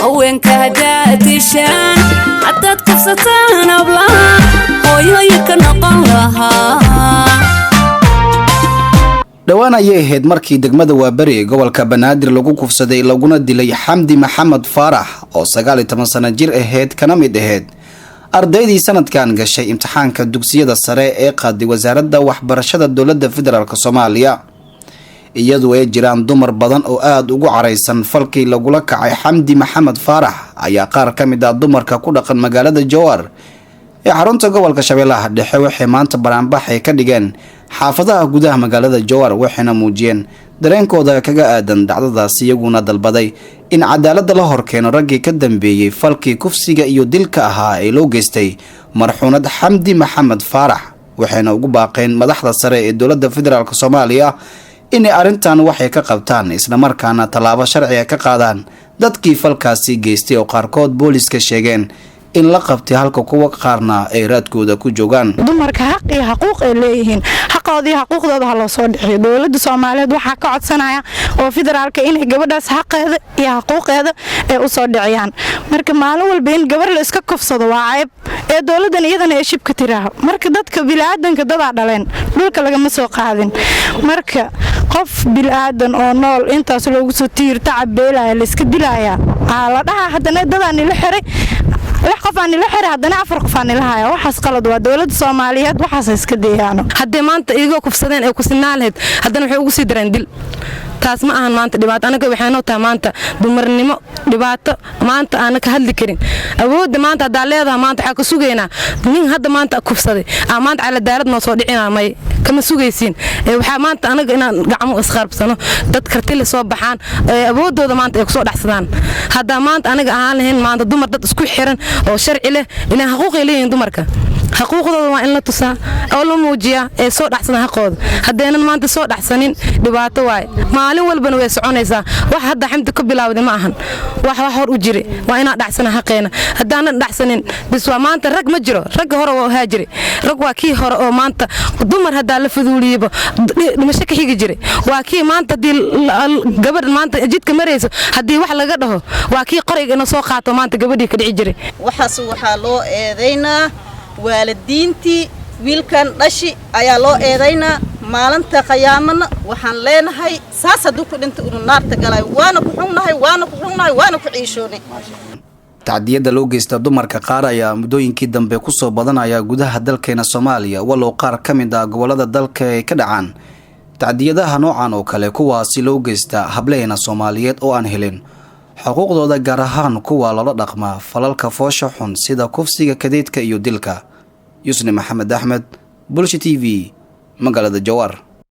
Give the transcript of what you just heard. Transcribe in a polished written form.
haweenka hadaadishaan haddaad kufsataan ablaha hooyooyinka noqon lahaa. dhawaan ayay ahayd markii degmada Waaberi ee gobolka Banaadir lagu kufsaday laguna dilay Xamdi Maxamed Faarax oo 19 sano jir ahayd kana mid ahayd ardaydii sanadkan gashay imtixaanka dugsiyada sare ee qaaday wasaaradda waxbarashada dowladda federaalka Soomaaliya. iyadoo ay jiraan dumar badan oo aad ugu careysan falkii lagula kacay Xamdi Maxamed Faarax ayaa qaar ka mid ah dumarka ku dhaqan magaalada Jowhar ee xarunta gobolka Shabeellaha Dhexe waxay maanta baraanbax ay ka dhigeen xaafadaha gudaha magaalada Jowhar waxayna muujiyeen dareenkooda kaga aadan dhacdadaas iyaguna dalbaday in cadaalad la horkeeno raggii ka dambeeyay falkii kufsiga iyo dilka ahaa ee loo geystay marxuunad Xamdi Maxamed Faarax. waxayna ugu baaqeen madaxda sare ee dowladda federaalka Soomaaliya in arintan waxay ka qabtaan isla markaana talaabo sharci ka qaadaan dadkii falkaasi geystay oo qaarkood booliska sheegeen in la qabtay halka kuwa qaarna ay raadkooda ku joogaan. dumarka xaq iyo xuquuq ay leeyihiin xaqoodii xuquuqdooda loo soo dhixay dowladda Soomaaliyeed waxa ka codsanaya oo federaalka inay gabadhaas xaqeeda iyo xuquuqeeda ay u soo dhiciyaan. marka maalin walba in gabar la iska kufsado waa ceeb ee dowladdan iyadana ay shibka tiraaho. marka dadka bilaadanka dad dhaleen dhulka laga ma soo qaadin. marka qof bilaadan oo nool intaas loogu soo tiirta cabeelaya la iska dilaya la dhaha haddana dadaan la xiray wax qofaan la xiray haddana afar qofaan la haya waxaas qalad waa dowladda Soomaaliyeed waxaas iska deeyaano haddii maanta iyaga kufsadeen ay ku sinnaaleed haddana waxay ugu sii dareen dil taas ma ahan maanta dhibaato anaga waxaanoo tahay maanta dumarnimo dhibaato maanta aan ka hadli karin awoodda maanta hadaa leedahay maanta waxa ka sugeynaa nin hadda maanta kufsaday maanta cala daalad noo soo dhicinaa may kama sugaysiin waxa maanta anaga inaan gacmo isqaarbsano dad karti la soo baxaan awoodooda maanta ay ku soo dhaxsadaan hadaa maanta anaga aan lahayn maanta dumar dad isku xiran oo sharci leh inay xuquuq leeyihiin dumarka xuquuqdooda waa in la tusaa oo la muujiyaa ee soo dhaxsan xaqooda haddeenan maanta soo dhaxsanin dhibaato waay maalin walbana way soconaysaa wax hadda Xamdi ka bilaawday ma ahan wax hor u jiray waa inaan dhaxsana xaqeena haddaan dhaxsanin bis waa maanta rag ma jiro rag hore waa haajiri rag waa kii hore oo maanta dumar hadaa la fuduuliyaba dhimasho ka xigi jiray waa kii maanta hadii gabadh maanta jidka marayso hadii wax laga dhaho waa kii qorayga inoo soo qaato maanta gabadhii ka dhici jiray waxaa loo eedeynaa waalidiintii wiilkan dhashi ayaa loo eedeynaa maalinta qiyaamana waxaan leenahay saas hadduu ku dhinto inuu naarta galay waana ku xunnahay waana ku ciishoonay. tacdiyada loo geysta dumarka qaar ayaa muddooyinkii dambe ku soo badanaya gudaha dalkeena Soomaaliya walow qaar ka mid ah gobolada dalka ay ka dhacaan tacdiyadaha noocan oo kale kuwaasi loo geysta hableena Soomaaliyeed oo aan helin xuquuqdooda gaar ahaan kuwa loola dhaqma falalka foosha xun sida kufsiga kadeedka iyo dilka. Yusni Maxamed Axmed, Bulsho TV, magaalada Jowhar.